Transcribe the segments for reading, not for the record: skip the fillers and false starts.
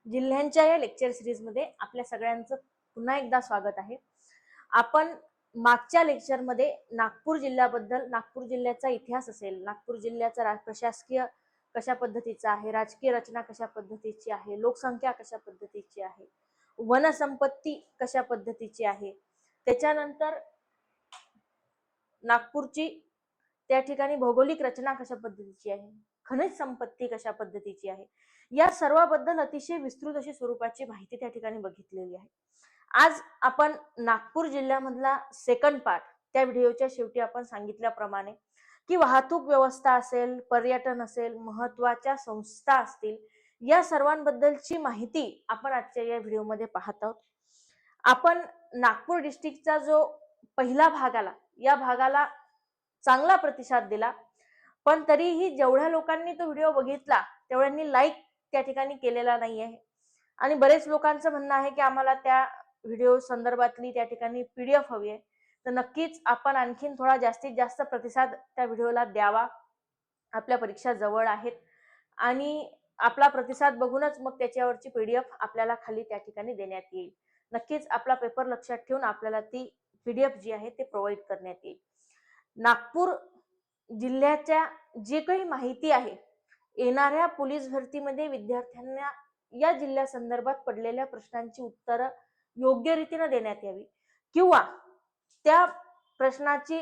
जिल्ह्यांच्या या लेक्चर सिरीजमध्ये आपल्या सगळ्यांचं पुन्हा एकदा स्वागत आहे. आपण मागच्या लेक्चरमध्ये नागपूर जिल्ह्याबद्दल, नागपूर जिल्ह्याचा इतिहास असेल, नागपूर जिल्ह्याचा प्रशासकीय कशा पद्धतीचा आहे, राजकीय रचना कशा पद्धतीची आहे, लोकसंख्या कशा पद्धतीची आहे, वनसंपत्ती कशा पद्धतीची आहे, त्याच्यानंतर नागपूरची त्या ठिकाणी भौगोलिक रचना कशा पद्धतीची आहे, खनिज संपत्ती कशा पद्धतीची आहे, या सर्वाबद्दल अतिशय विस्तृत अशी स्वरूपाची माहिती त्या ठिकाणी बघितलेली आहे. आज आपण नागपूर जिल्ह्यामधला सेकंड पार्ट, त्या व्हिडिओच्या शेवटी आपण सांगितल्याप्रमाणे की वाहतूक व्यवस्था असेल, पर्यटन असेल, महत्वाच्या संस्था असतील, या सर्वांबद्दलची माहिती आपण आजच्या या व्हिडिओमध्ये पाहत आहोत. आपण नागपूर डिस्ट्रिक्टचा जो पहिला भाग आला, या भागाला चांगला प्रतिसाद दिला, पण तरीही जेवढ्या लोकांनी तो व्हिडिओ बघितला तेवढ्यांनी लाईक त्या ठिकाणी केलेला नाही आहे. आणि बरेच लोकांचं म्हणणं आहे की आम्हाला त्या व्हिडिओ संदर्भातली त्या ठिकाणी पीडीएफ हवी आहे. तर नक्कीच आपण आणखीन थोडा जास्तीत जास्त प्रतिसाद त्या व्हिडिओला द्यावा. आपल्या परीक्षा जवळ आहेत आणि आपला प्रतिसाद बघूनच मग त्याच्यावरची पीडीएफ आपल्याला खाली त्या ठिकाणी देण्यात येईल. नक्कीच आपला पेपर लक्षात ठेवून आपल्याला ती पीडीएफ जी आहे ते प्रोव्हाइड करण्यात येईल. नागपूर जिल्ह्याच्या जे काही माहिती आहे, येणाऱ्या पोलीस भरतीमध्ये विद्यार्थ्यांना या जिल्ह्या संदर्भात पडलेल्या प्रश्नांची उत्तरं योग्य रीतीने देण्यात यावी किंवा त्या प्रश्नाची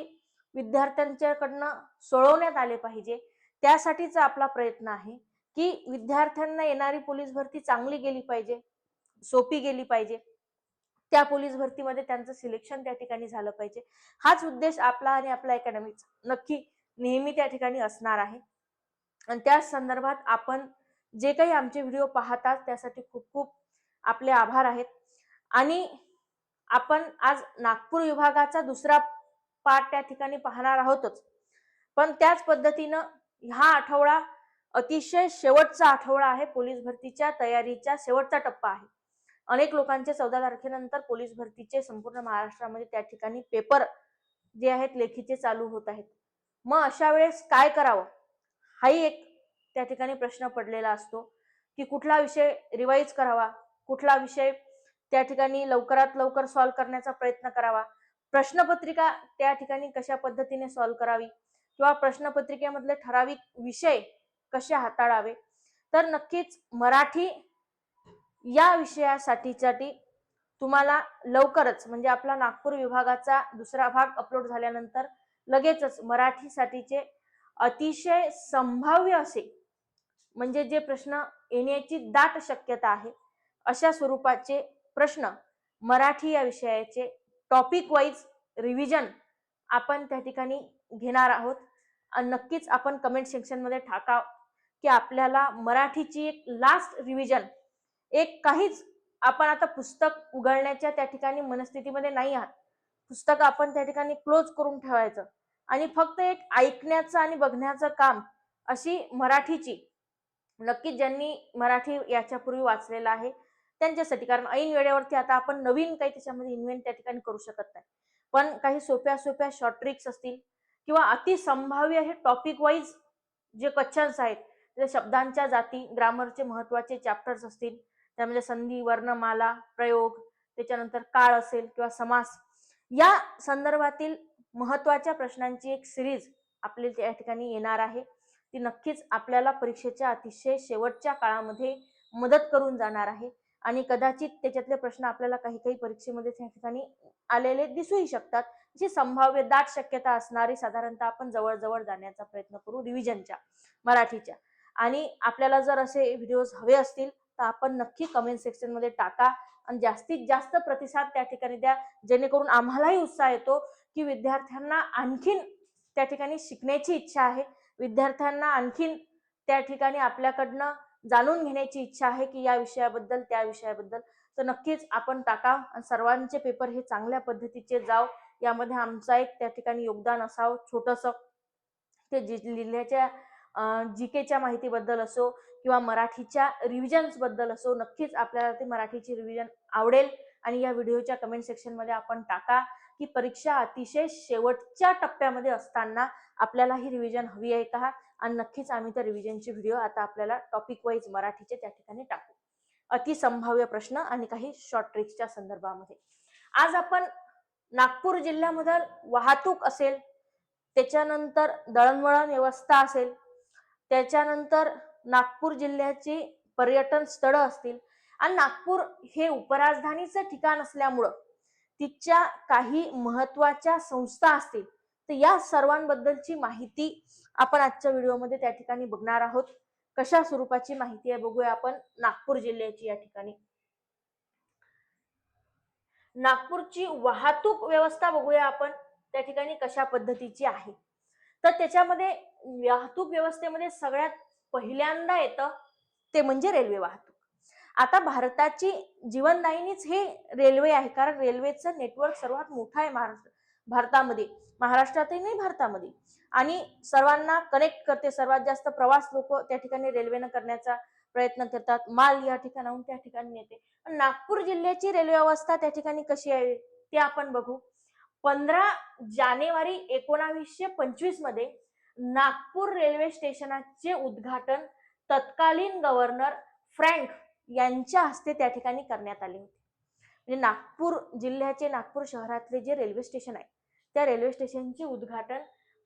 विद्यार्थ्यांच्याकडनं सोडवण्यात आले पाहिजे, त्यासाठीचा आपला प्रयत्न आहे की विद्यार्थ्यांना येणारी पोलीस भरती चांगली गेली पाहिजे, सोपी गेली पाहिजे, त्या पोलीस भरतीमध्ये त्यांचं सिलेक्शन त्या ठिकाणी झालं पाहिजे. हाच उद्देश आपला आणि आपला अकॅडमीचा नक्की नेहमी त्या ठिकाणी असणार आहे. आणि त्या संदर्भात आपण जे काही आमचे व्हिडिओ पाहतात त्यासाठी खूप खूप आपले आभार आहेत. आणि आपण आज नागपूर विभागाचा दुसरा पार्ट त्या ठिकाणी पाहणार आहोतच, पण त्याच पद्धतीनं हा आठवडा अतिशय शेवटचा आठवडा आहे. पोलीस भरतीच्या तयारीचा शेवटचा टप्पा आहे. अनेक लोकांचे 14 तारखेनंतर पोलीस भरतीचे संपूर्ण महाराष्ट्रामध्ये त्या ठिकाणी पेपर जे आहेत लेखीचे चालू होत आहेत. मग अशा वेळेस काय करावं, हाही एक त्या ठिकाणी प्रश्न पडलेला असतो की कुठला विषय रिवाइज करावा, कुठला विषय त्या ठिकाणी लवकरात लवकर सॉल्व्ह करण्याचा प्रयत्न करावा, प्रश्नपत्रिका त्या ठिकाणी कशा पद्धतीने सॉल्व्ह करावी किंवा प्रश्नपत्रिकेमधले ठराविक विषय कसे हाताळावे. तर नक्कीच मराठी या विषयासाठी तुम्हाला लवकरच, म्हणजे आपला नागपूर विभागाचा दुसरा भाग अपलोड झाल्यानंतर लगेचच मराठीसाठीचे अतिशय संभाव्य असे, म्हणजे जे प्रश्न येण्याची दाट शक्यता आहे अशा स्वरूपाचे प्रश्न मराठी या विषयाचे टॉपिक वाईज रिव्हिजन आपण त्या ठिकाणी घेणार आहोत. आणि नक्कीच आपण कमेंट सेक्शनमध्ये टाका की आपल्याला मराठीची एक लास्ट रिव्हिजन, एक काहीच आपण आता पुस्तक उघडण्याच्या त्या ठिकाणी मनस्थितीमध्ये नाही आहात. पुस्तक आपण त्या ठिकाणी क्लोज करून ठेवायचं आणि फक्त एक ऐकण्याचं आणि बघण्याचं काम अशी मराठीची, नक्कीच ज्यांनी मराठी याच्यापूर्वी वाचलेलं आहे त्यांच्यासाठी, कारण ऐन वेळेवरती आता आपण नवीन काही त्याच्यामध्ये इन्व्हेंट त्या ठिकाणी करू शकत नाही, पण काही सोप्या सोप्या शॉर्ट ट्रिक्स असतील किंवा अति संभाव्य हे टॉपिक वाईज जे क्वेश्चन्स आहेत, ते शब्दांच्या जाती, ग्रामरचे महत्वाचे चॅप्टर्स असतील, त्यामध्ये संधी, वर्णमाला, प्रयोग, त्याच्यानंतर काळ असेल किंवा समास, या संदर्भातील महत्वाच्या प्रश्नांची एक सिरीज आपल्या त्या ठिकाणी येणार आहे. ती नक्कीच आपल्याला परीक्षेच्या अतिशय शेवटच्या काळामध्ये मदत करून जाणार आहे आणि कदाचित त्याच्यातले प्रश्न आपल्याला काही काही परीक्षेमध्ये त्या ठिकाणी आलेले दिसूही शकतात. जी संभाव्य दाट शक्यता असणारी साधारणतः आपण जवळ जाण्याचा प्रयत्न करू रिव्हिजनच्या मराठीच्या. आणि आपल्याला जर असे व्हिडिओज हवे असतील तर आपण नक्की कमेंट सेक्शन मध्ये टाका आणि जास्तीत जास्त प्रतिसाद त्या ठिकाणी द्या, जेणेकरून आम्हालाही उत्साह येतो की विद्यार्थ्यांना आणखीन त्या ठिकाणी शिकण्याची इच्छा आहे, विद्यार्थ्यांना आणखीन त्या ठिकाणी आपल्याकडनं जाणून घेण्याची इच्छा आहे की या विषयाबद्दल त्या विषयाबद्दल. तर नक्कीच आपण टाका आणि सर्वांचे पेपर हे चांगल्या पद्धतीचे जाव, यामध्ये आमचा एक त्या ठिकाणी योगदान असावं छोटंसं. ते जिल्ह्याच्या जीकेच्या माहितीबद्दल असो किंवा मराठीच्या रिव्हिजन्स बद्दल असो, नक्कीच आपल्याला ते मराठीची रिव्हिजन आवडेल. आणि या व्हिडिओच्या कमेंट सेक्शन मध्ये आपण टाका की परीक्षा अतिशय शेवटच्या टप्प्यामध्ये असताना आपल्याला ही रिव्हिजन हवी आहे का, आणि नक्कीच आम्ही त्या रिव्हिजनचे व्हिडिओ आता आपल्याला टॉपिक वाईज मराठीचे त्या ठिकाणी टाकू. अतिसंभाव्य प्रश्न आणि काही शॉर्ट ट्रिक्सच्या संदर्भामध्ये. आज आपण नागपूर जिल्ह्यामधील वाहतूक असेल, त्याच्यानंतर दळणवळण व्यवस्था असेल, त्याच्यानंतर नागपूर जिल्ह्याची पर्यटन स्थळं असतील आणि नागपूर हे उपराजधानीचं ठिकाण असल्यामुळं तिच्या काही महत्वाच्या संस्था असतील, तर या सर्वांबद्दलची माहिती आपण आजच्या व्हिडिओमध्ये त्या ठिकाणी बघणार आहोत. कशा स्वरूपाची माहिती आहे बघूया आपण नागपूर जिल्ह्याची. या ठिकाणी नागपूरची वाहतूक व्यवस्था बघूया आपण त्या ठिकाणी कशा पद्धतीची आहे. तर त्याच्यामध्ये वाहतूक व्यवस्थेमध्ये सगळ्यात पहिल्यांदा येतं ते म्हणजे रेल्वे वाहतूक. आता भारताची जीवनदायिनीच हे रेल्वे आहे, कारण रेल्वेचं नेटवर्क सर्वात मोठं आहे भारतामध्ये, महाराष्ट्रातही नाही भारतामध्ये, आणि सर्वांना कनेक्ट करते. सर्वात जास्त प्रवास लोक त्या ठिकाणी रेल्वेनं करण्याचा प्रयत्न करतात. माल या ठिकाणाहून त्या ठिकाणी येते. नागपूर जिल्ह्याची रेल्वे व्यवस्था त्या ठिकाणी कशी आहे ते आपण बघू. 15 जानेवारी 1925 मध्ये नागपूर रेल्वे स्टेशनाचे उद्घाटन तत्कालीन गव्हर्नर फ्रँक यांच्या हस्ते त्या ठिकाणी करण्यात आले होते. म्हणजे नागपूर जिल्ह्याचे, नागपूर शहरातले जे रेल्वे स्टेशन आहे त्या रेल्वे स्टेशनचे उद्घाटन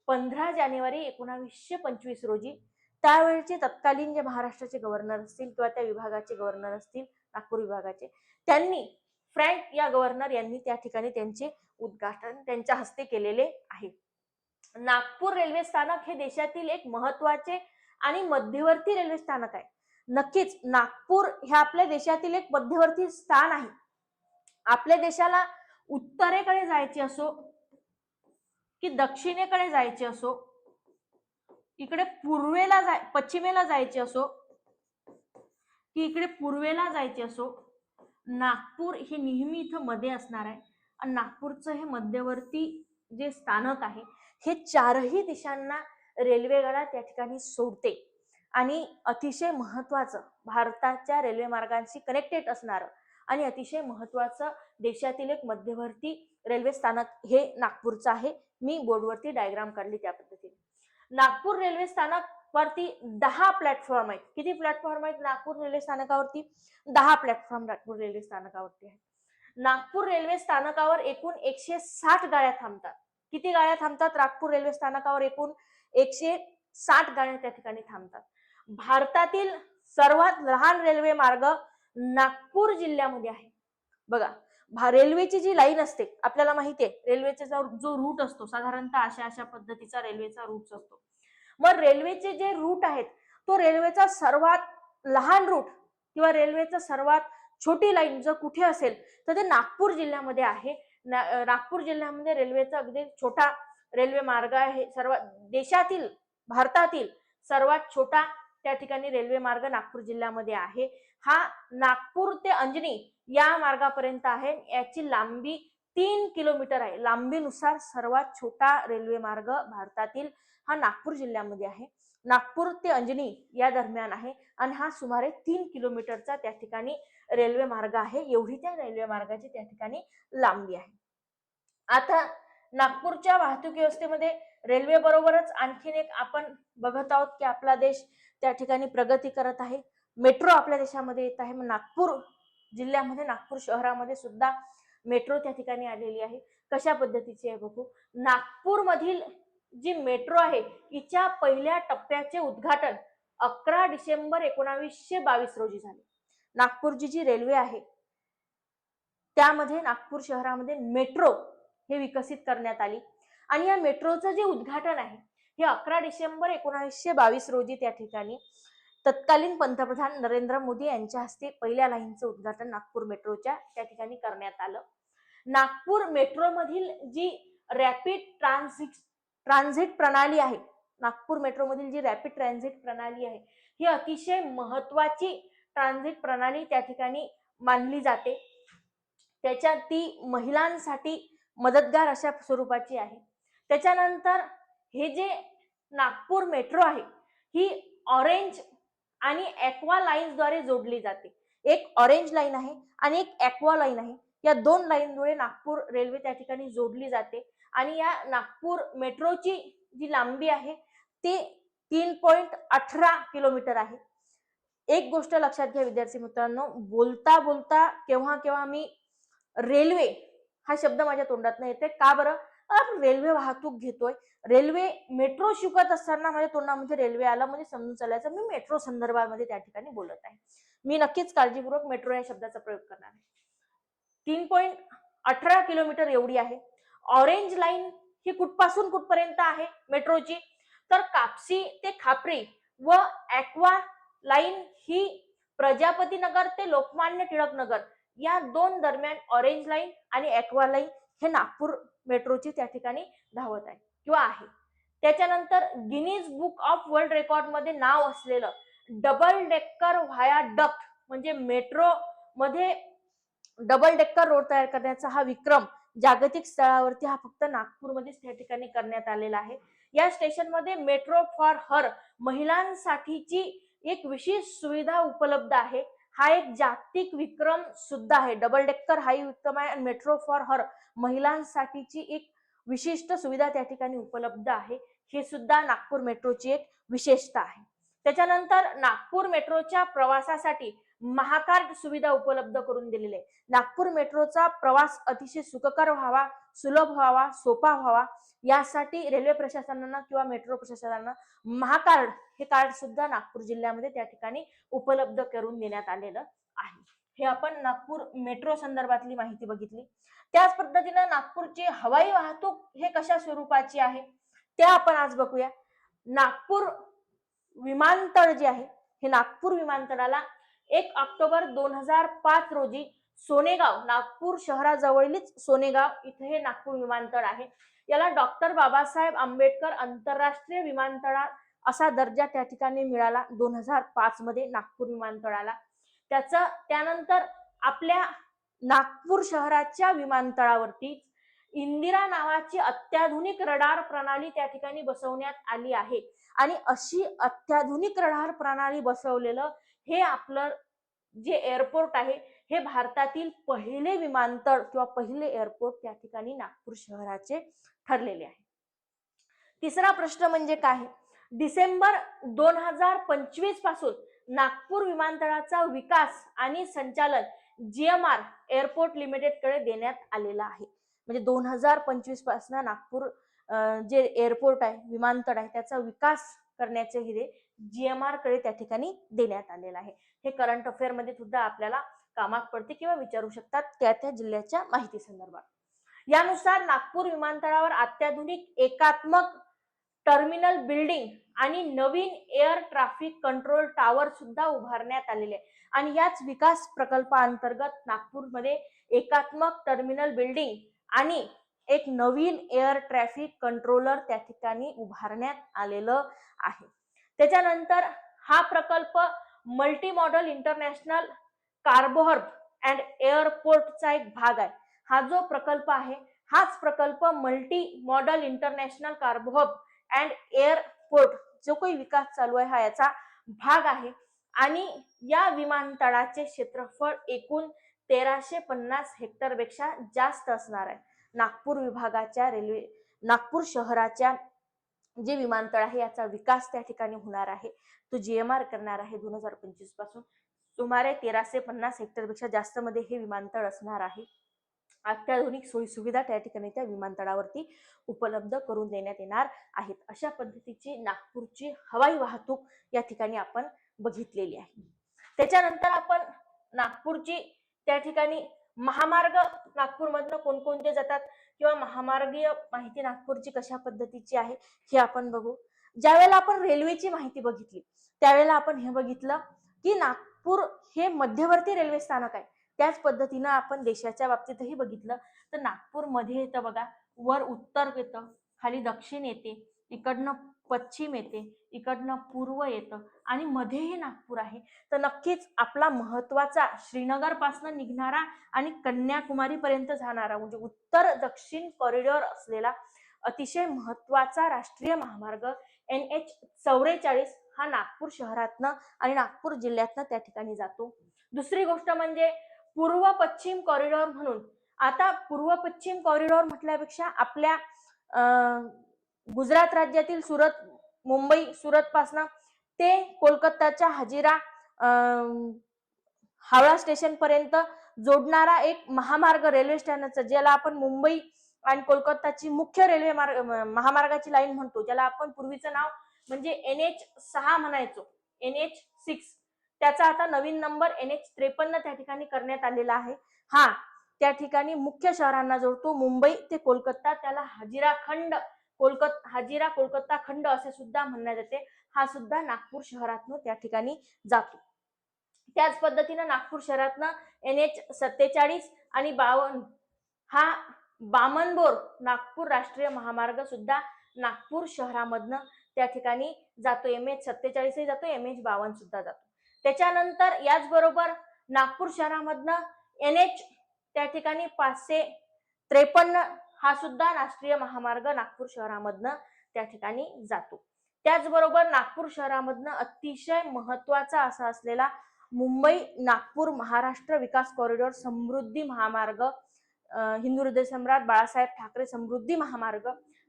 15 जानेवारी 1925 रोजी त्यावेळेचे तत्कालीन जे महाराष्ट्राचे गव्हर्नर असतील किंवा त्या विभागाचे गव्हर्नर असतील, नागपूर विभागाचे, त्यांनी, फ्रँक या गव्हर्नर यांनी त्या ठिकाणी त्यांचे उद्घाटन त्यांच्या हस्ते केलेले आहे. नागपूर रेल्वे स्थानक हे देशातील एक महत्वाचे आणि मध्यवर्ती रेल्वे स्थानक आहे. नक्कीच नागपूर हे आपल्या देशातील एक मध्यवर्ती स्थान आहे. आपल्या देशाला उत्तरेकडे जायचे असो की दक्षिणेकडे जायचे असो, इकडे पश्चिमेला जायचे असो की इकडे पूर्वेला जायचे असो, नागपूर हे नेहमी इथं मध्ये असणार आहे. आणि नागपूरचं हे मध्यवर्ती जे स्थानक आहे हे चारही दिशांना रेल्वेगाड्या त्या ठिकाणी सोडते आणि अतिशय महत्वाचं भारताच्या रेल्वे मार्गांशी कनेक्टेड असणारं आणि अतिशय महत्वाचं देशातील एक मध्यवर्ती रेल्वे स्थानक हे नागपूरचं आहे. मी बोर्डवरती डायग्राम काढली त्या पद्धतीने. नागपूर रेल्वे स्थानक वरती 10 प्लॅटफॉर्म आहेत. किती प्लॅटफॉर्म आहेत नागपूर रेल्वे स्थानकावरती? 10 प्लॅटफॉर्म नागपूर रेल्वे स्थानकावरती आहेत. नागपूर रेल्वे स्थानकावर एकूण 160 गाड्या थांबतात. किती गाड्या थांबतात नागपूर रेल्वे स्थानकावर? एकूण 160 गाड्या त्या ठिकाणी थांबतात. भारतातील सर्वात लहान रेल्वे मार्ग नागपूर जिल्ह्यामध्ये आहे. बघा, रेल्वेची जी लाईन असते, आपल्याला माहिती आहे रेल्वेचा जो रूट असतो साधारणतः अशा पद्धतीचा रेल्वेचा रूट असतो. मग रेल्वेचे जे रूट आहेत, तो रेल्वेचा सर्वात लहान रूट किंवा रेल्वेचा सर्वात छोटी लाईन जर कुठे असेल तर ते नागपूर जिल्ह्यामध्ये आहे. नागपूर जिल्ह्यामध्ये रेल्वेचा अगदी छोटा रेल्वे मार्ग आहे. देशातील, भारतातील सर्वात छोटा त्या ठिकाणी रेल्वे मार्ग नागपूर जिल्ह्यामध्ये आहे. हा नागपूर ते अंजनी या मार्गापर्यंत आहे. याची लांबी 3 किलोमीटर आहे. लांबीनुसार सर्वात छोटा रेल्वे मार्ग भारतातील हा नागपूर जिल्ह्यामध्ये आहे. नागपूर ते अंजनी या दरम्यान आहे आणि हा सुमारे 3 किलोमीटरचा त्या ठिकाणी रेल्वे मार्ग आहे. एवढी त्या रेल्वे मार्गाची त्या ठिकाणी लांबी आहे. आता नागपूरच्या वाहतूक व्यवस्थेमध्ये रेल्वे बरोबरच आणखीन एक आपण बघत आहोत की आपला देश त्या ठिकाणी प्रगती करत आहे. मेट्रो आपल्या देशामध्ये येत आहे. नागपूर जिल्ह्यामध्ये, नागपूर शहरामध्ये सुद्धा मेट्रो त्या ठिकाणी आलेली आहे. कशा पद्धतीची आहे बघू. नागपूर मधील जी मेट्रो आहे हिच्या पहिल्या टप्प्याचे उद्घाटन 11 डिसेंबर 1922 रोजी झाले. नागपूरची जी रेल्वे आहे त्यामध्ये नागपूर शहरामध्ये मेट्रो हे विकसित करण्यात आली आणि या मेट्रोचं जे उद्घाटन आहे हे 11 डिसेंबर 1922 रोजी त्या ठिकाणी तत्कालीन पंतप्रधान नरेंद्र मोदी यांच्या हस्ते पहिल्या लाईनचं उद्घाटन नागपूर मेट्रोच्या त्या ठिकाणी करण्यात आलं. नागपूर मेट्रो मधील जी रॅपिड ट्रान्झिट प्रणाली आहे, नागपूर मेट्रो मधील जी रॅपिड ट्रान्झिट प्रणाली आहे ही अतिशय महत्वाची ट्रान्झिट प्रणाली त्या ठिकाणी मानली जाते. त्याच्यात ती महिलांसाठी मदतगार अशा स्वरूपाची आहे. त्याच्यानंतर हे जे नागपूर मेट्रो आहे ही ऑरेंज आणि ॲक्वा लाईन्सद्वारे जोडली जाते. एक ऑरेंज लाईन आहे आणि एक ॲक्वा लाईन आहे. या दोन लाईनमुळे नागपूर रेल्वे त्या ठिकाणी जोडली जाते आणि या नागपूर मेट्रोची जी लांबी आहे ते 3.18 किलोमीटर आहे. एक गोष्ट लक्षात घ्या विद्यार्थी मित्रांनो, बोलता बोलता केव्हा केव्हा मी रेल्वे हा शब्द माझ्या तोंडात येते. का बरं? आपण रेल्वे वाहतूक घेतोय, रेल्वे मेट्रो शिकत असताना माझ्या तोंडामध्ये रेल्वे आला म्हणजे समजून चालायचं मी मेट्रो संदर्भामध्ये त्या ठिकाणी बोलत आहे. मी नक्कीच काळजीपूर्वक मेट्रो या शब्दाचा प्रयोग करणार आहे. 3.18 किलोमीटर एवढी आहे. ऑरेंज लाईन ही कुठपासून कुठपर्यंत आहे मेट्रोची? तर कापसी ते खापरी व ॲक्वा लाईन ही प्रजापती नगर ते लोकमान्य टिळक नगर या दोन दरम्यान ऑरेंज लाईन आणि ॲक्वा लाईन हे नागपूर मेट्रोची त्या ठिकाणी धावत आहे किंवा आहे. त्याच्यानंतर Guinness book of world record मध्ये नाव असलेलं डबल डेकर व्हाया डक्ट म्हणजे मेट्रो मध्ये डबल डेकर रोड तयार करण्याचा हा विक्रम जागतिक स्तरावरती हा फक्त नागपूरमध्येच त्या ठिकाणी करण्यात आलेला आहे. या स्टेशनमध्ये मेट्रो फॉर हर महिलांसाठीची एक विशेष सुविधा उपलब्ध आहे. हा एक जागतिक विक्रम सुद्धा आहे. डबल डेकर हाही विक्रम आहे आणि मेट्रो फॉर हर महिलांसाठीची एक विशिष्ट सुविधा त्या ठिकाणी उपलब्ध आहे. हे सुद्धा नागपूर मेट्रोची एक विशेषता आहे. त्याच्यानंतर नागपूर मेट्रोच्या प्रवासासाठी महाकार्ड सुविधा उपलब्ध करून दिलेली आहे. नागपूर मेट्रोचा प्रवास अतिशय सुखकर व्हावा, सुलभ व्हावा, सोपा व्हावा यासाठी रेल्वे प्रशासनानं किंवा मेट्रो प्रशासनानं महाकार्ड हे कार्ड सुद्धा नागपूर जिल्ह्यामध्ये त्या ठिकाणी उपलब्ध करून देण्यात आलेलं आहे. हे आपण नागपूर मेट्रो संदर्भातली माहिती बघितली. त्याच पद्धतीनं नागपूरची हवाई वाहतूक हे कशा स्वरूपाची आहे ते आपण आज बघूया. नागपूर विमानतळ जे आहे हे नागपूर विमानतळाला 1 ऑक्टोबर 2005 रोजी सोनेगाव नागपूर शहराजवळील सोनेगाव इथे हे नागपूर विमानतळ आहे. याला डॉक्टर बाबासाहेब आंबेडकर आंतरराष्ट्रीय विमानतळ असा दर्जा त्या ठिकाणी मिळाला 2005 मध्ये नागपूर विमानतळाला. त्यानंतर आपल्या नागपूर शहराच्या विमानतळावरती इंदिरा नावाची अत्याधुनिक रडार प्रणाली त्या ठिकाणी बसवण्यात आली आहे आणि अशी अत्याधुनिक रडार प्रणाली बसवलेलं हे आपलं जे एअरपोर्ट आहे हे भारतातील पहिले विमानतळ किंवा पहिले एअरपोर्ट त्या ठिकाणी नागपूर शहराचे ठरलेले आहे. तिसरा प्रश्न म्हणजे काय? डिसेंबर 2025 पासून नागपूर विमानतळाचा विकास आणि संचालन GMR एअरपोर्ट लिमिटेड कडे देण्यात आलेला आहे. म्हणजे 2025 पासून नागपूर जे एअरपोर्ट आहे विमानतळ आहे त्याचा विकास करण्याचे हिरे GMR कडे त्या ठिकाणी देण्यात आलेला आहे. हे करंट अफेअर मध्ये सुद्धा आपल्याला कामात पडते किंवा विचारू शकतात त्या त्या जिल्ह्याच्या माहिती संदर्भात. यानुसार नागपूर विमानतळावर अत्याधुनिक एकात्मक टर्मिनल बिल्डिंग आणि नवीन एअर ट्रॅफिक कंट्रोल टावर सुद्धा उभारण्यात आलेले आहे आणि याच विकास प्रकल्पाअंतर्गत नागपूरमध्ये एकात्मक टर्मिनल बिल्डिंग आणि एक नवीन एअर ट्रॅफिक कंट्रोलर त्या ठिकाणी उभारण्यात आलेलं आहे. त्याच्यानंतर हा प्रकल्प multi modal international cargo and एअरपोर्टचा एक भाग आहे. हा जो प्रकल्प आहे हाच प्रकल्प multi modal international cargo and airport जो काही विकास चालू आहे हा याचा भाग आहे आणि या विमानतळाचे क्षेत्रफळ एकूण 1350 हेक्टर पेक्षा जास्त असणार आहे. नागपूर विभागाच्या नागपूर शहराच्या जे विमानतळ आहे याचा विकास त्या ठिकाणी होणार आहे. तो GMR करणार आहे 2025 पासून. सुमारे 1350 हेक्टर पेक्षा जास्त मध्ये हे विमानतळ असणार आहे. अत्याधुनिक सोयी सुविधा त्या ठिकाणी त्या विमानतळावरती उपलब्ध करून देण्यात येणार आहेत. अशा पद्धतीची नागपूरची हवाई वाहतूक या ठिकाणी आपण बघितलेली आहे. त्याच्यानंतर आपण नागपूरची त्या ठिकाणी महामार्ग नागपूरमधनं कोणकोणते जातात किंवा महामार्गीय माहिती नागपूरची कशा पद्धतीची आहे हे आपण बघू. ज्यावेळेला आपण रेल्वेची माहिती बघितली त्यावेळेला आपण हे बघितलं की नागपूर हे मध्यवर्ती रेल्वे स्थानक आहे. त्याच पद्धतीनं आपण देशाच्या बाबतीतही बघितलं तर नागपूर मध्ये येतं बघा, वर उत्तर येतं, खाली दक्षिण येते, इकडनं पश्चिम येते, इकडनं पूर्व येतं आणि मध्येही नागपूर आहे. तर नक्कीच आपला महत्वाचा श्रीनगर पासून निघणारा आणि कन्याकुमारी पर्यंत जाणारा म्हणजे उत्तर दक्षिण कॉरिडॉर असलेला अतिशय महत्वाचा राष्ट्रीय महामार्ग NH44 हा नागपूर शहरातनं आणि नागपूर जिल्ह्यातनं त्या ठिकाणी जातो. दुसरी गोष्ट म्हणजे पूर्व पश्चिम कॉरिडॉर म्हणून. आता पूर्व पश्चिम कॉरिडॉर म्हटल्यापेक्षा आपल्या गुजरात राज्यातील सुरत, मुंबई, सुरत पासून ते कोलकाताच्या हजिरा हावडा स्टेशन पर्यंत जोडणारा एक महामार्ग रेल्वे स्टेशनचा, ज्याला आपण मुंबई आणि कोलकाताची मुख्य रेल्वे महामार्गाची लाईन म्हणतो, ज्याला आपण पूर्वीचं नाव म्हणजे NH6 म्हणायचो, NH6, त्याचा आता नवीन नंबर NH53 त्या ठिकाणी करण्यात आलेला आहे. हा त्या ठिकाणी मुख्य शहरांना जोडतो, मुंबई ते कोलकाता. त्याला हाजिरा कोलकाता खंड असे सुद्धा म्हणण्यात येते. हा सुद्धा नागपूर शहरातून त्या ठिकाणी जातो. त्याच पद्धतीनं नागपूर शहरातनं NH47 आणि 52 हा बामणबोर नागपूर राष्ट्रीय महामार्ग सुद्धा नागपूर शहरामधनं त्या ठिकाणी जातो. MH47 जातो, MH52 सुद्धा जातो. त्याच्यानंतर याचबरोबर नागपूर शहरामधनं NH त्या ठिकाणी 553 हा सुद्धा राष्ट्रीय महामार्ग नागपूर शहरामधनं त्या ठिकाणी जातो. त्याचबरोबर नागपूर शहरामधनं अतिशय महत्वाचा असा असलेला मुंबई नागपूर महाराष्ट्र विकास कॉरिडॉर समृद्धी महामार्ग, हिंदू हृदय सम्राट बाळासाहेब ठाकरे समृद्धी महामार्ग,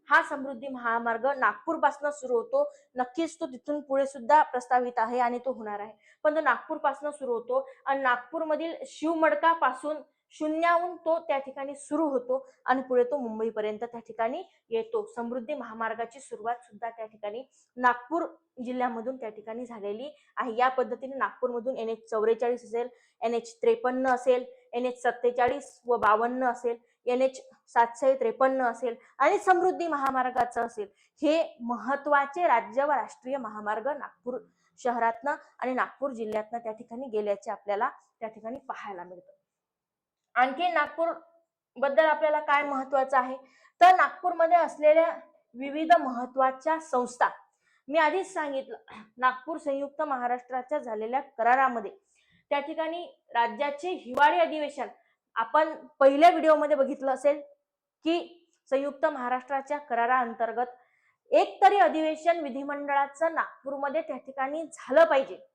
हा समृद्धी महामार्ग नागपूर पासून सुरू होतो. नक्कीच तो तिथून पुढे सुद्धा प्रस्तावित आहे आणि तो होणार आहे, पण तो नागपूर पासून सुरू होतो आणि नागपूरमधील शिवमडका पासून शून्याहून तो त्या ठिकाणी सुरू होतो आणि पुढे तो मुंबईपर्यंत त्या ठिकाणी येतो. समृद्धी महामार्गाची सुरुवात सुद्धा त्या ठिकाणी नागपूर जिल्ह्यामधून त्या ठिकाणी झालेली आहे. या पद्धतीने नागपूरमधून NH44 असेल, NH53 असेल, NH47 व 52 असेल, NH753 असेल आणि समृद्धी महामार्गाचं असेल, हे महत्वाचे राज्य व राष्ट्रीय महामार्ग नागपूर शहरातनं आणि नागपूर जिल्ह्यातनं त्या ठिकाणी गेल्याचे आपल्याला त्या ठिकाणी पाहायला मिळतं. आणखी नागपूर बद्दल आपल्याला काय महत्वाचं आहे, तर नागपूरमध्ये असलेल्या विविध महत्वाच्या संस्था, मी आधीच सांगितलं, नागपूर संयुक्त महाराष्ट्राच्या झालेल्या करारामध्ये त्या ठिकाणी राज्याचे हिवाळी अधिवेशन, आपण पहिल्या व्हिडिओमध्ये बघितलं असेल की संयुक्त महाराष्ट्राच्या कराराअंतर्गत एक तरी अधिवेशन विधिमंडळाचं नागपूरमध्ये त्या ठिकाणी झालं पाहिजे,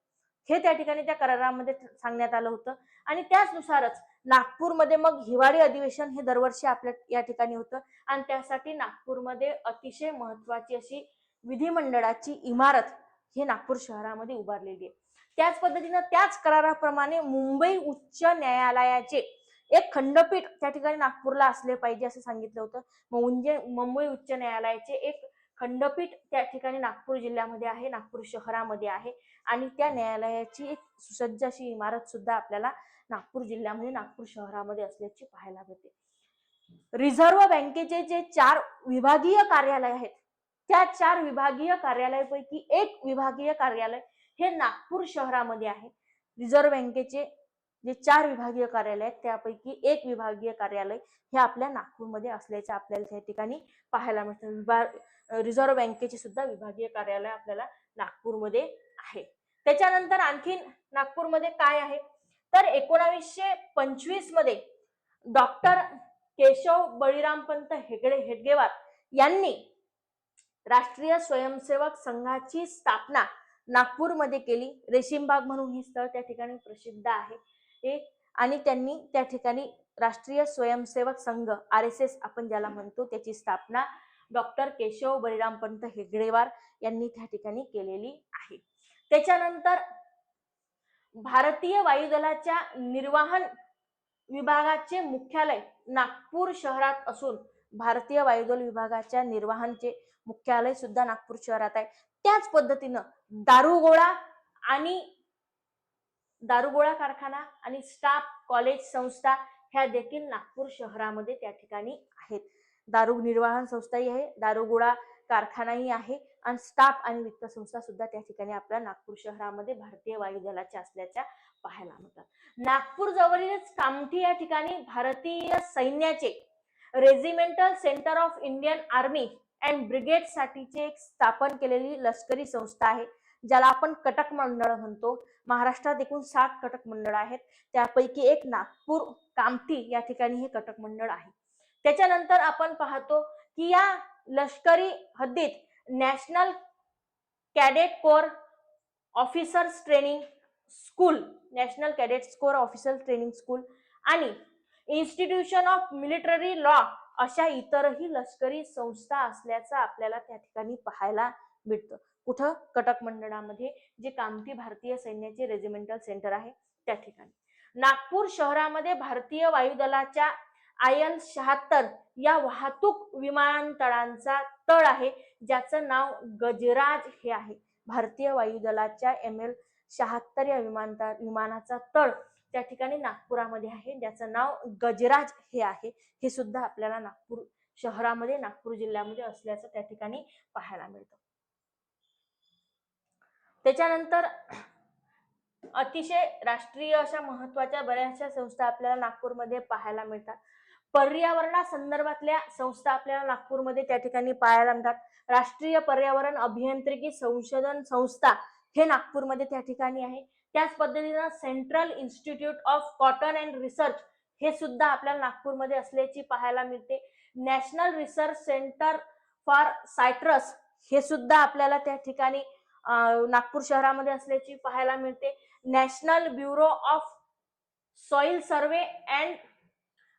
हे त्या ठिकाणी त्या करारामध्ये सांगण्यात आलं होतं. आणि त्याचनुसारच नागपूरमध्ये मग हिवाळी अधिवेशन हे दरवर्षी आपल्या या ठिकाणी होतं आणि त्यासाठी नागपूरमध्ये अतिशय महत्वाची अशी विधिमंडळाची इमारत हे नागपूर शहरामध्ये उभारलेली आहे. त्याच पद्धतीनं त्याच कराराप्रमाणे मुंबई उच्च न्यायालयाचे एक खंडपीठ त्या ठिकाणी नागपूरला असले पाहिजे असं सांगितलं होतं. म्हणजे मुंबई उच्च न्यायालयाचे एक खंडपीठ त्या ठिकाणी नागपूर जिल्ह्यामध्ये आहे, नागपूर शहरामध्ये आहे आणि त्या न्यायालयाची एक सुसज्ज अशी इमारत सुद्धा आपल्याला नागपूर जिल्ह्यामध्ये नागपूर शहरामध्ये असल्याची पाहायला मिळते. रिझर्व्ह बँकेचे जे 4 विभागीय कार्यालय आहेत, त्या 4 विभागीय कार्यालयापैकी एक विभागीय कार्यालय हे नागपूर शहरामध्ये आहे. रिझर्व्ह बँकेचे जे 4 विभागीय कार्यालय आहेत त्यापैकी एक विभागीय कार्यालय हे आपल्या नागपूरमध्ये असल्याचे आपल्याला त्या ठिकाणी पाहायला मिळतं. रिझर्व्ह बँकेचे सुद्धा विभागीय कार्यालय आपल्याला नागपूरमध्ये आहे. त्याच्यानंतर आणखीन नागपूरमध्ये काय आहे, तर 1925 मध्ये डॉक्टर केशव बळीरामपंत हेडगेवार यांनी राष्ट्रीय स्वयंसेवक संघाची स्थापना नागपूरमध्ये केली. रेशीमबाग म्हणून हे स्थळ त्या ठिकाणी प्रसिद्ध आहे आणि त्यांनी त्या ठिकाणी राष्ट्रीय स्वयंसेवक संघ RSS आपण ज्याला म्हणतो त्याची स्थापना डॉक्टर केशव बळीरामपंत हेगडेवार यांनी त्या ठिकाणी केलेली आहे. त्याच्यानंतर भारतीय वायुदलाच्या निर्वाहन विभागाचे मुख्यालय नागपूर शहरात असून भारतीय वायुदल विभागाच्या निर्वाहनचे मुख्यालय सुद्धा नागपूर शहरात आहे. त्याच पद्धतीनं दारुगोळा कारखाना आणि स्टाफ कॉलेज संस्था ह्या देखील नागपूर शहरामध्ये त्या ठिकाणी आहेत. दारू निर्वाहन संस्थाही आहे, दारुगोळा कारखानाही आहे आणि स्टाफ आणि वित्त संस्था सुद्धा त्या ठिकाणी आपल्या नागपूर शहरामध्ये भारतीय वायुदलाच्या असल्याच्या पाहायला मिळतात. नागपूर जवळीलच कामठी या ठिकाणी भारतीय सैन्याचे regimental centre of Indian army and brigade साठीचे एक स्थापन केलेली लष्करी संस्था आहे, ज्याला आपण कटक मंडळ म्हणतो. महाराष्ट्रात एकूण 60 कटक मंडळ आहेत, त्यापैकी एक नागपूर कामठी या ठिकाणी हे कटक मंडळ आहे. त्याच्यानंतर आपण पाहतो की या लष्करी हद्दीत national cadet core officers training school, national cadets core officer training school आणि इन्स्टिट्यूशन ऑफ मिलिटरी लॉ अशा इतरही लष्करी संस्था असल्याचं आपल्याला त्या ठिकाणी पाहायला मिळतं. कुठं? कटक मंडळामध्ये, जे कामठी भारतीय सैन्याचे रेजिमेंटल सेंटर आहे त्या ठिकाणी. नागपूर शहरामध्ये भारतीय वायुदलाच्या IL-76 या वाहतूक विमानतळांचा तळ आहे, ज्याचं नाव गजराज हे आहे. भारतीय वायुदलाच्या ML-76 या विमानाचा तळ त्या ठिकाणी नागपुरामध्ये आहे, ज्याचं नाव गजराज हे आहे. हे सुद्धा आपल्याला नागपूर शहरामध्ये, नागपूर जिल्ह्यामध्ये असल्याचं त्या ठिकाणी पाहायला मिळतं. त्याच्यानंतर अतिशय राष्ट्रीय अशा महत्वाच्या बऱ्याचशा संस्था आपल्याला नागपूरमध्ये पाहायला मिळतात. पर्यावरणासंदर्भातल्या संस्था आपल्याला नागपूरमध्ये त्या ठिकाणी पाहायला मिळतात. राष्ट्रीय पर्यावरण अभियांत्रिकी संशोधन संस्था हे नागपूरमध्ये त्या ठिकाणी आहे. त्याच पद्धतीनं central institute of cotton and research हे सुद्धा आपल्याला नागपूरमध्ये असल्याची पाहायला मिळते. National research centre for citrus हे सुद्धा आपल्याला त्या ठिकाणी नागपूर शहरामध्ये असल्याची पाहायला मिळते. National bureau of soil survey and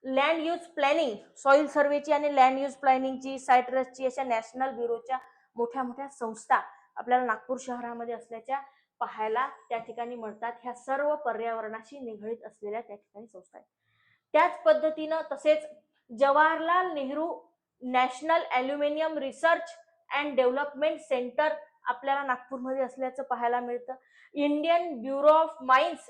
land use planning, soil सर्वेची आणि लँड यूज प्लॅनिंगची, सायट्रसची, अशा नॅशनल ब्युरोच्या मोठ्या मोठ्या संस्था आपल्याला नागपूर शहरामध्ये असल्याच्या पाहायला त्या ठिकाणी मिळतात. ह्या सर्व पर्यावरणाशी निगडीत असलेल्या त्या ठिकाणी संस्था आहेत. त्याच पद्धतीनं तसेच Jawaharlal Nehru national aluminium research and development centre आपल्याला नागपूरमध्ये असल्याचं पाहायला मिळतं. इंडियन ब्युरो ऑफ माइन्स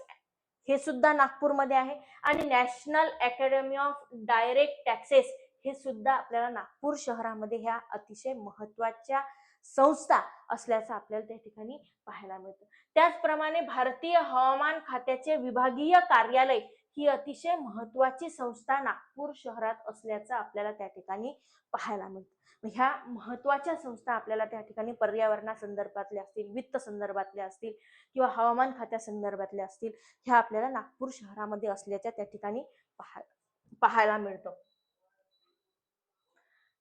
हे सुद्धा नागपूरमध्ये आहे. आणि national academy of direct taxes हे सुद्धा आपल्याला नागपूर शहरामध्ये ह्या अतिशय महत्वाच्या संस्था असल्याचं आपल्याला त्या ठिकाणी पाहायला मिळतं. त्याचप्रमाणे भारतीय हवामान खात्याचे विभागीय कार्यालय ही अतिशय महत्वाची संस्था नागपूर शहरात असल्याचं आपल्याला त्या ठिकाणी पाहायला मिळतं. ह्या महत्वाच्या संस्था आपल्याला त्या ठिकाणी पर्यावरणासंदर्भातल्या असतील, वित्त संदर्भातल्या असतील किंवा हवामान खात्या संदर्भातल्या असतील, ह्या आपल्याला नागपूर शहरामध्ये असल्याच्या त्या ठिकाणी पाहायला मिळतं.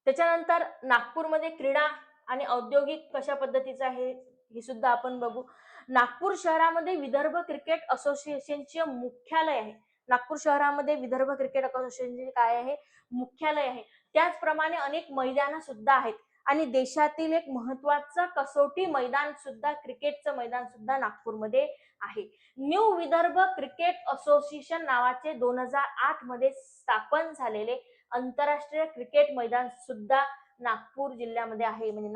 त्याच्यानंतर नागपूरमध्ये क्रीडा आणि औद्योगिक कशा पद्धतीचं आहे हे सुद्धा आपण बघू. नागपूर शहरामध्ये विदर्भ क्रिकेट असोसिएशनचे मुख्यालय आहे. नागपूर शहरामध्ये विदर्भ क्रिकेट असोसिएशनचे काय आहे? मुख्यालय आहे. त्याचप्रमाणे अनेक मैदानं सुद्धा आहेत आणि देशातील एक महत्वाचं कसोटी मैदान सुद्धा, क्रिकेटचं मैदान सुद्धा नागपूरमध्ये आहे. न्यू विदर्भ क्रिकेट असोसिएशन नावाचे 2008 मध्ये स्थापन झालेले आंतरराष्ट्रीय क्रिकेट मैदान सुद्धा नागपूर जिल्ह्यामध्ये आहे. म्हणजे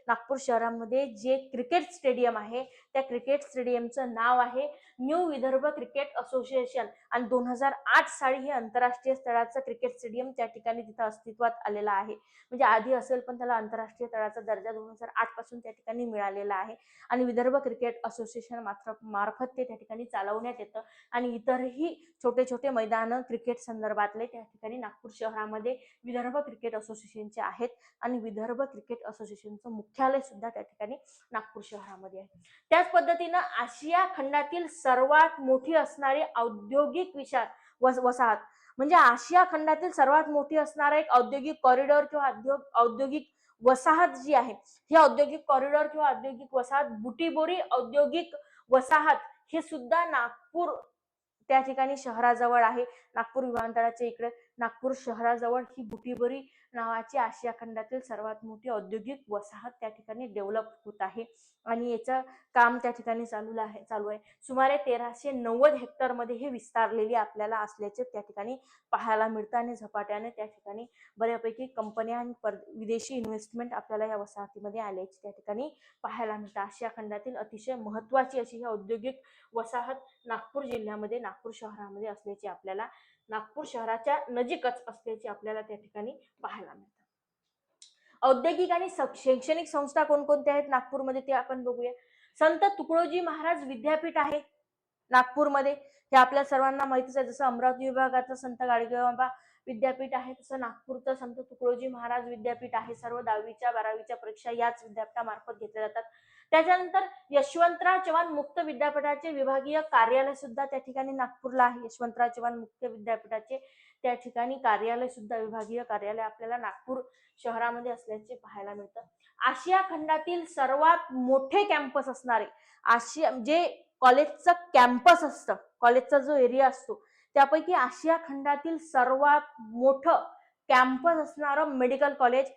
नागपूर शहरामध्ये जे क्रिकेट स्टेडियम आहे त्या क्रिकेट स्टेडियमचं नाव आहे न्यू विदर्भ क्रिकेट असोसिएशन. आणि 2008 साली हे आंतरराष्ट्रीय स्तराचं क्रिकेट स्टेडियम त्या ठिकाणी तिथं अस्तित्वात आलेलं आहे. म्हणजे आधी असेल पण त्याला आंतरराष्ट्रीय स्तराचा दर्जा 2008 पासून त्या ठिकाणी मिळालेला आहे. आणि विदर्भ क्रिकेट असोसिएशन मार्फत ते त्या ठिकाणी चालवण्यात येतं. आणि इतरही छोटे छोटे मैदान क्रिकेट संदर्भातले त्या ठिकाणी नागपूर शहरामध्ये विदर्भ क्रिकेट असोसिएशनचे आहेत. आणि विदर्भ क्रिकेट असोसिएशनचं मुख्यालय सुद्धा त्या ठिकाणी नागपूर शहरामध्ये आहे. त्याच पद्धतीनं आशिया खंडातील सर्वात मोठी असणारी औद्योगिक वसाहत, म्हणजे आशिया खंडातील सर्वात मोठी असणारा एक औद्योगिक कॉरिडॉर किंवा औद्योगिक वसाहत जी आहे, ही औद्योगिक कॉरिडॉर किंवा औद्योगिक वसाहत बुटीबोरी औद्योगिक वसाहत हे सुद्धा नागपूर त्या ठिकाणी शहराजवळ आहे. नागपूर विमानतळाच्या इकडे नागपूर शहराजवळ ही बुटीबोरी नावाची आशिया खंडातील सर्वात मोठी औद्योगिक वसाहत त्या ठिकाणी डेव्हलप होत आहे. आणि याचं काम त्या ठिकाणी चालू आहे. सुमारे 1390 हेक्टर मध्ये हे विस्तारलेली आपल्याला असल्याचे त्या ठिकाणी पाहायला मिळतं. आणि झपाट्याने त्या ठिकाणी बऱ्यापैकी कंपन्या आणि विदेशी इन्व्हेस्टमेंट आपल्याला या वसाहतीमध्ये आल्याची त्या ठिकाणी पाहायला मिळतं. आशिया खंडातील अतिशय महत्वाची अशी ही औद्योगिक वसाहत नागपूर जिल्ह्यामध्ये, नागपूर शहरामध्ये असल्याची आपल्याला, नागपूर शहराच्या नजीकच असल्याची आपल्याला त्या ठिकाणी पाहायला मिळतं. औद्योगिक आणि शैक्षणिक संस्था कोणकोणत्या आहेत नागपूरमध्ये ते आपण बघूया. संत तुकडोजी महाराज विद्यापीठ आहे नागपूरमध्ये, हे आपल्या सर्वांना माहितीच आहे. जसं अमरावती विभागाचं संत गाडगेबाबा विद्यापीठ आहे, तसं नागपूरचं संत तुकडोजी महाराज विद्यापीठ आहे. सर्व 10वीच्या 12वीच्या परीक्षा याच विद्यापीठामार्फत घेतल्या जातात. त्याच्यानंतर यशवंतराव चव्हाण मुक्त विद्यापीठाचे विभागीय कार्यालय सुद्धा त्या ठिकाणी नागपूरला आहे. यशवंतराव चव्हाण मुक्त विद्यापीठाचे त्या ठिकाणी कार्यालय सुद्धा, विभागीय कार्यालय आपल्याला नागपूर शहरामध्ये असल्याचे पाहायला मिळतं. आशिया खंडातील सर्वात मोठे कॅम्पस असणारे, जे कॉलेजचं कॅम्पस असतं, कॉलेजचा जो एरिया असतो त्यापैकी आशिया खंडातील सर्वात मोठं कॅम्पस असणारं medical college,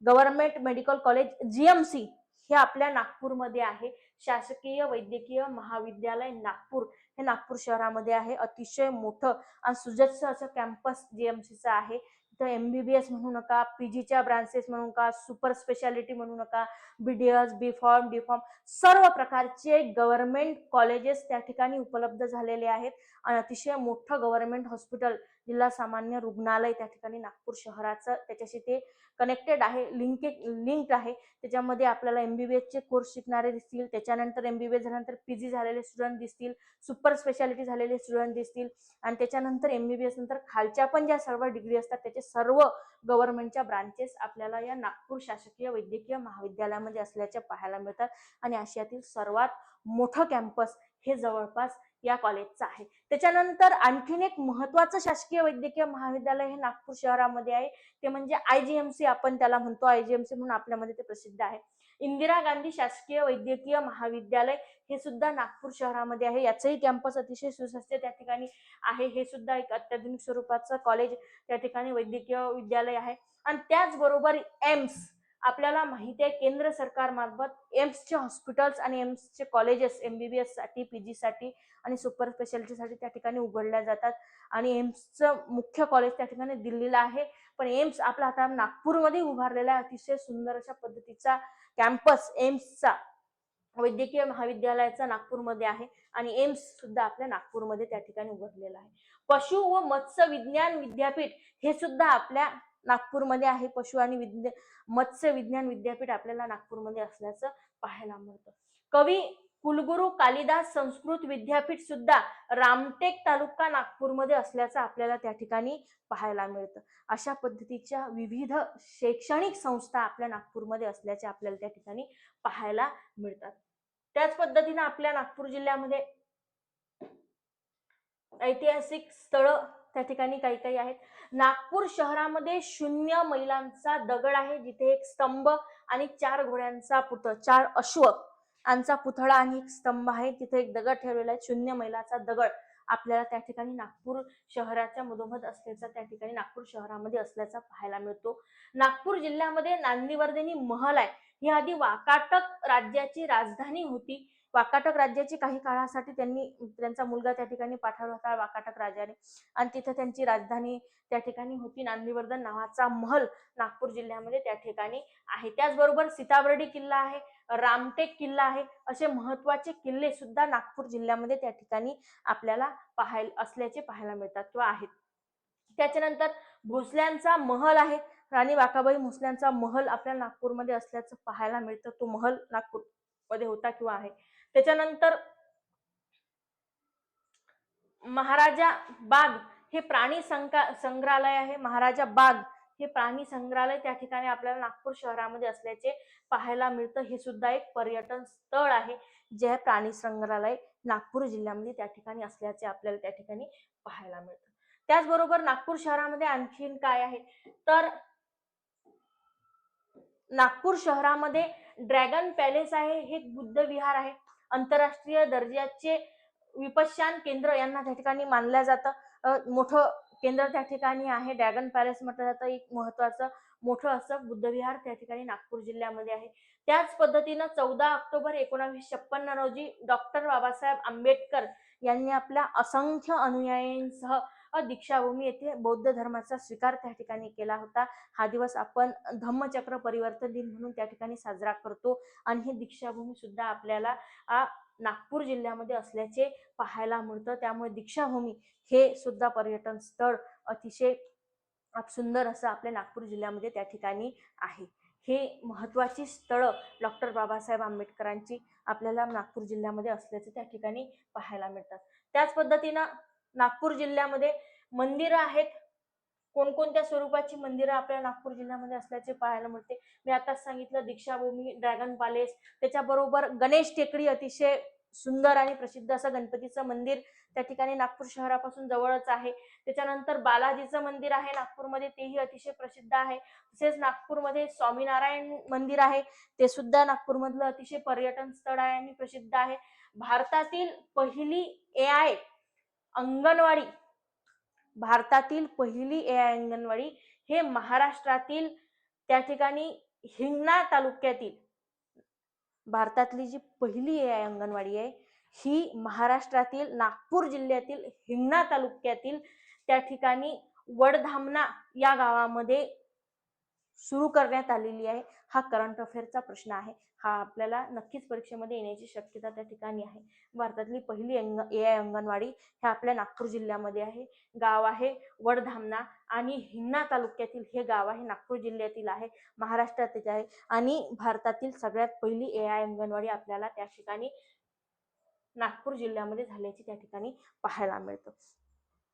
government medical college GMC हे आपल्या नागपूरमध्ये आहे. शासकीय वैद्यकीय महाविद्यालय नागपूर हे नागपूर शहरामध्ये आहे. अतिशय मोठं आणि सुजस्स असं कॅम्पस जीएमसीचं आहे. तर MBBS म्हणू नका, PGच्या ब्रांचेस म्हणू नका, सुपर स्पेशालिटी म्हणू नका, BDS, B.Pharm, D.Pharm सर्व प्रकारचे गव्हर्नमेंट कॉलेजेस त्या ठिकाणी उपलब्ध झालेले आहेत आणि अतिशय मोठं गव्हर्नमेंट हॉस्पिटल जिल्हा सामान्य रुग्णालय त्या ठिकाणी नागपूर शहराचं त्याच्याशी ते कनेक्टेड आहे, लिंक आहे. त्याच्यामध्ये आपल्याला MBBS चे कोर्स शिकणारे दिसतील, त्याच्यानंतर MBBS झाल्यानंतर PG झालेले स्टुडंट दिसतील, सुपर स्पेशालिटी झालेले स्टुडंट दिसतील आणि त्याच्यानंतर MBBS नंतर खालच्या पण ज्या सर्व डिग्री असतात त्याचे सर्व गव्हर्नमेंटच्या ब्रांचेस आपल्याला या नागपूर शासकीय वैद्यकीय महाविद्यालयामध्ये असल्याचे पाहायला मिळतात आणि आशियातील सर्वात मोठं कॅम्पस हे जवळपास या कॉलेजचं आहे. त्याच्यानंतर आणखीन एक महत्वाचं शासकीय वैद्यकीय महाविद्यालय हे नागपूर शहरामध्ये आहे, ते म्हणजे IGMC आपण त्याला म्हणतो. IGMC म्हणून आपल्यामध्ये ते प्रसिद्ध आहे. इंदिरा गांधी शासकीय वैद्यकीय महाविद्यालय हे सुद्धा नागपूर शहरामध्ये आहे. याचंही कॅम्पस अतिशय सुसज्ज त्या ठिकाणी आहे. हे सुद्धा एक अत्याधुनिक स्वरूपाचं कॉलेज त्या ठिकाणी वैद्यकीय विद्यालय आहे. आणि त्याचबरोबर एम्स आपल्याला माहिती आहे, केंद्र सरकार मार्फत एम्सचे हॉस्पिटल्स आणि एम्सचे कॉलेजेस MBBS साठी, PG साठी आणि सुपर स्पेशालिटीसाठी त्या ठिकाणी उघडल्या जातात आणि एम्सचं मुख्य कॉलेज त्या ठिकाणी दिल्लीला आहे. पण एम्स आपला आता नागपूरमध्ये उभारलेला अतिशय सुंदर अशा पद्धतीचा कॅम्पस एम्सचा वैद्यकीय महाविद्यालयाचा नागपूरमध्ये आहे आणि एम्स सुद्धा आपल्या नागपूरमध्ये त्या ठिकाणी उघडलेला आहे. पशु व मत्स्य विज्ञान विद्यापीठ हे सुद्धा आपल्या नागपूरमध्ये आहे. पशु आणि मत्स्य विज्ञान विद्यापीठ आपल्याला नागपूरमध्ये असल्याचं पाहायला मिळतं. कवी कुलगुरू कालिदास संस्कृत विद्यापीठ सुद्धा रामटेक तालुका नागपूरमध्ये असल्याचं आपल्याला त्या ठिकाणी पाहायला मिळतं. अशा पद्धतीच्या विविध शैक्षणिक संस्था आपल्या नागपूरमध्ये असल्याचे आपल्याला त्या ठिकाणी पाहायला मिळतात. त्याच पद्धतीने आपल्या नागपूर जिल्ह्यामध्ये ऐतिहासिक स्थळं त्या ठिकाणी काही काही आहेत. नागपूर शहरामध्ये 0 मैलांचा दगड आहे, जिथे एक स्तंभ आणि 4 घोड्यांचा पुतळा, 4 अश्व यांचा पुतळा आणि एक स्तंभ आहे. तिथे एक दगड ठेवलेला आहे. 0 मैलाचा दगड आपल्याला त्या ठिकाणी नागपूर शहराच्या मधोमध असल्याचा त्या ठिकाणी नागपूर शहरामध्ये असल्याचा पाहायला मिळतो. नागपूर जिल्ह्यामध्ये नांदीवर्धिनी महल आहे. ही आधी वाकाटक राज्याची राजधानी होती. वाकाटक राज्याची काही काळासाठी त्यांचा मुलगा त्या ठिकाणी पाठवला होता वाकाटक राजाने आणि तिथे त्यांची राजधानी त्या ठिकाणी होती. नांदीवर्धन नावाचा महल नागपूर जिल्ह्यामध्ये त्या ठिकाणी आहे. त्याचबरोबर सीताबर्डी किल्ला आहे, रामटेक किल्ला आहे, असे महत्वाचे किल्ले सुद्धा नागपूर जिल्ह्यामध्ये त्या ठिकाणी आपल्याला असल्याचे पाहायला मिळतात किंवा आहेत. त्याच्यानंतर भोसल्यांचा महल आहे. राणी वाकाबाई भोसल्यांचा महल आपल्याला नागपूरमध्ये असल्याचं पाहायला मिळतं. तो महल नागपूरमध्ये होता किंवा आहे. त्याच्यानंतर महाराजा बाग हे प्राणी संग्रहालय आहे. महाराजा बाग हे प्राणी संग्रहालय त्या ठिकाणी आपल्याला नागपूर शहरामध्ये असल्याचे पाहायला मिळतं. हे सुद्धा एक पर्यटन स्थळ आहे, जे प्राणी संग्रहालय नागपूर जिल्ह्यामध्ये त्या ठिकाणी असल्याचे आपल्याला त्या ठिकाणी पाहायला मिळतं. त्याचबरोबर नागपूर शहरामध्ये आणखीन काय आहे तर नागपूर शहरामध्ये ड्रॅगन पॅलेस आहे. हे बुद्ध विहार आहे. आंतरराष्ट्रीय दर्जाचे विपश्यन केंद्र यांना त्या ठिकाणी मानलं जातं. मोठं केंद्र त्या ठिकाणी आहे. ड्रॅगन पॅलेस म्हटलं जातं. एक महत्वाचं मोठं असं बुद्ध विहार त्या ठिकाणी नागपूर जिल्ह्यामध्ये आहे. त्याच पद्धतीनं 14 ऑक्टोबर 1956 रोजी डॉक्टर बाबासाहेब आंबेडकर यांनी आपल्या असंख्य अनुयायींसह दीक्षाभूमी येथे बौद्ध धर्माचा स्वीकार त्या ठिकाणी केला होता. हा दिवस आपण धम्मचक्र परिवर्तन दिन म्हणून त्या ठिकाणी साजरा करतो आणि ही दीक्षाभूमी सुद्धा आपल्याला नागपूर जिल्ह्यामध्ये असल्याचे पाहायला मिळतं. त्यामुळे दीक्षाभूमी हे सुद्धा पर्यटन स्थळ अतिशय सुंदर असं आपल्या नागपूर जिल्ह्यामध्ये त्या ठिकाणी आहे. हे महत्वाची स्थळं डॉक्टर बाबासाहेब आंबेडकरांची आपल्याला नागपूर जिल्ह्यामध्ये असल्याचे त्या ठिकाणी पाहायला मिळतात. त्याच पद्धतीनं नागपूर जिल्ह्यामध्ये मंदिरं आहेत. कोणकोणत्या स्वरूपाची मंदिरं आपल्याला नागपूर जिल्ह्यामध्ये असल्याचे पाहायला मिळते. मी आताच सांगितलं दीक्षाभूमी, ड्रॅगन पॅलेस, त्याच्याबरोबर गणेश टेकडी अतिशय सुंदर आणि प्रसिद्ध असं गणपतीचं मंदिर त्या ठिकाणी नागपूर शहरापासून जवळच आहे. त्याच्यानंतर बालाजीचं मंदिर आहे नागपूरमध्ये, तेही अतिशय प्रसिद्ध आहे. तसेच नागपूरमध्ये स्वामीनारायण मंदिर आहे, ते सुद्धा नागपूरमधलं अतिशय पर्यटन स्थळ आहे आणि प्रसिद्ध आहे. भारतातील पहिली AI अंगणवाडी अंगणवाडी हे महाराष्ट्रातील त्या ठिकाणी हिंगणा तालुक्यातील भारतातली जी पहिली AI अंगणवाडी आहे ही महाराष्ट्रातील नागपूर जिल्ह्यातील हिंगणा तालुक्यातील त्या ठिकाणी वडधामणा या गावामध्ये सुरू करण्यात आलेली आहे. हा करंट अफेअरचा प्रश्न आहे. हा आपल्याला नक्कीच परीक्षेमध्ये येण्याची शक्यता त्या ठिकाणी आहे. भारतातली पहिली AI अंगणवाडी हे आपल्या नागपूर जिल्ह्यामध्ये आहे. गाव आहे वडधामणा आणि हिंगणा तालुक्यातील हे गाव आहे, नागपूर जिल्ह्यातील आहे, महाराष्ट्रातील आहे आणि भारतातील सगळ्यात पहिली AI अंगणवाडी आपल्याला त्या ठिकाणी नागपूर जिल्ह्यामध्ये झाल्याची त्या ठिकाणी पाहायला मिळतं.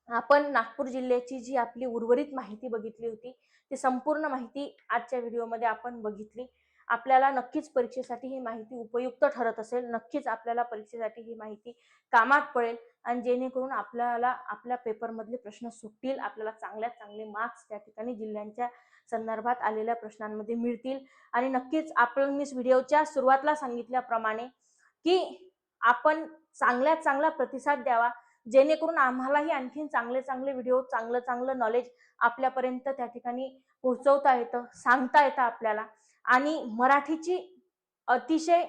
आपण नागपूर जिल्ह्याची जी आपली उर्वरित माहिती बघितली होती ती संपूर्ण माहिती आजच्या व्हिडिओमध्ये आपण बघितली. आपल्याला नक्कीच परीक्षेसाठी ही माहिती उपयुक्त ठरत असेल. नक्कीच आपल्याला परीक्षेसाठी ही माहिती कामात पडेल आणि जेणेकरून आपल्याला आपल्या पेपरमधले प्रश्न सुटतील, आपल्याला चांगल्यात चांगले मार्क्स त्या ठिकाणी जिल्ह्यांच्या संदर्भात आलेल्या प्रश्नांमध्ये मिळतील. आणि नक्कीच आपण मी व्हिडिओच्या सुरुवातीला सांगितल्याप्रमाणे की आपण चांगल्यात चांगला प्रतिसाद द्यावा, जेणेकरून आम्हालाही आणखीन चांगले चांगले व्हिडिओ, चांगलं चांगलं नॉलेज आपल्यापर्यंत त्या ठिकाणी पोहोचवता येतं, सांगता येतं आपल्याला. आणि मराठीची अतिशय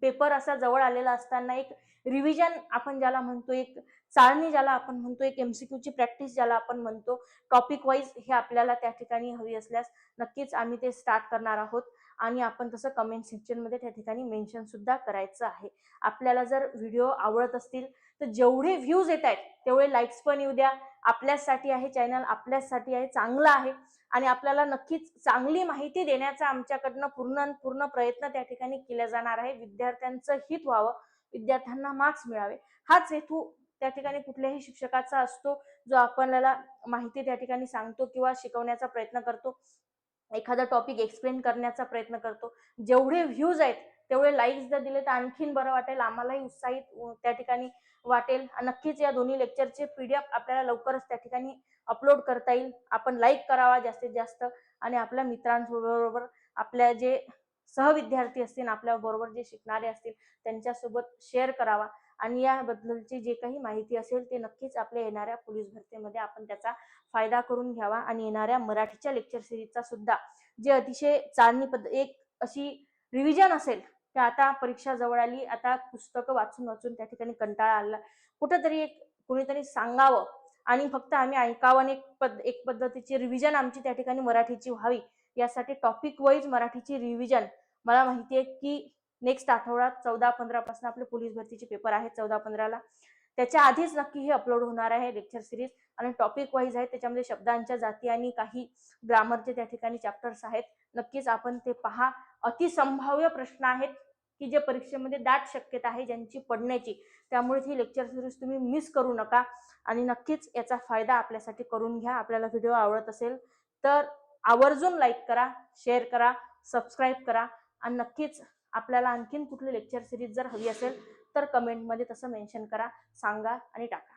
पेपर असा जवळ आलेला असताना एक रिव्हिजन आपण ज्याला म्हणतो, एक चाळणी ज्याला आपण म्हणतो, एक MCQ ची प्रॅक्टिस ज्याला आपण म्हणतो, टॉपिक वाईज हे आपल्याला त्या ठिकाणी हवी असल्यास नक्कीच आम्ही ते स्टार्ट करणार आहोत. आणि आपण तसं कमेंट सेक्शन मध्ये त्या ठिकाणी मेन्शन सुद्धा करायचं आहे. आपल्याला जर व्हिडिओ आवडत असतील तर जेवढे व्ह्यूज येत आहेत तेवढे लाईक्स पण येऊ द्या. आपल्यासाठी आहे चॅनल, आपल्यासाठी आहे, चांगलं आहे आणि आपल्याला नक्कीच चांगली माहिती देण्याचा आमच्याकडनं पूर्ण प्रयत्न त्या ठिकाणी केला जाणार आहे. विद्यार्थ्यांचं हित व्हावं, विद्यार्थ्यांना मार्क्स मिळावे, हाच हेतू त्या ठिकाणी कुठल्याही शिक्षकाचा असतो, जो आपल्याला माहिती त्या ठिकाणी सांगतो किंवा शिकवण्याचा प्रयत्न करतो, एखादा टॉपिक एक्सप्लेन करण्याचा प्रयत्न करतो. जेवढे व्ह्यूज आहेत तेवढे लाईक्स जर दिले तर आणखीन बरं वाटेल, आम्हालाही उत्साहित त्या ठिकाणी वाटेल. नक्कीच या दोन्ही लेक्चरचे PDF आपल्याला लवकरच त्या ठिकाणी अपलोड करता येईल. आपण लाईक करावा जास्तीत जास्त आणि आपल्या मित्रांबरोबर, आपल्या जे सहविद्यार्थी असतील, आपल्या बरोबर जे शिकणारे असतील त्यांच्यासोबत शेअर करावा आणि याबद्दलची जे काही माहिती असेल ते नक्कीच आपल्या येणाऱ्या पोलीस भरतीमध्ये आपण त्याचा फायदा करून घ्यावा. आणि येणाऱ्या मराठीच्या लेक्चर सिरीजचा सुद्धा जे अतिशय चालणी एक अशी रिव्हिजन असेल, ते आता परीक्षा जवळ आली, आता पुस्तकं वाचून वाचून त्या ठिकाणी कंटाळा आला, कुठंतरी एक कोणीतरी सांगावं आणि फक्त आम्ही ऐकावं आणि एक पद्धतीची रिव्हिजन आमची त्या ठिकाणी मराठीची व्हावी, यासाठी टॉपिक वाईज मराठीची रिव्हिजन. मला माहिती आहे की नेक्स्ट आठवड्यात 14-15 पासून आपले पोलीस भरतीचे पेपर आहेत, 14-15ला. त्याच्या आधीच नक्की हे अपलोड होणार आहे लेक्चर सिरीज आणि टॉपिक वाईज आहे. त्याच्यामध्ये शब्दांच्या जाती आणि काही ग्रामरचे त्या ठिकाणी चॅप्टर्स आहेत. नक्कीच आपण ते पहा. अतिसंभाव्य प्रश्न आहेत की जे परीक्षेमध्ये दाट शक्यता आहे ज्यांची पडण्याची, त्यामुळे ही लेक्चर सिरीज तुम्ही मिस करू नका आणि नक्कीच याचा फायदा आपल्यासाठी करून घ्या. आपल्याला व्हिडिओ आवडत असेल तर आवर्जून लाईक करा, शेअर करा, सबस्क्राईब करा आणि नक्कीच आपल्याला आणखीन कुठली लेक्चर सिरीज जर हवी असेल तर कमेंटमध्ये तसं मेन्शन करा, सांगा आणि टाका.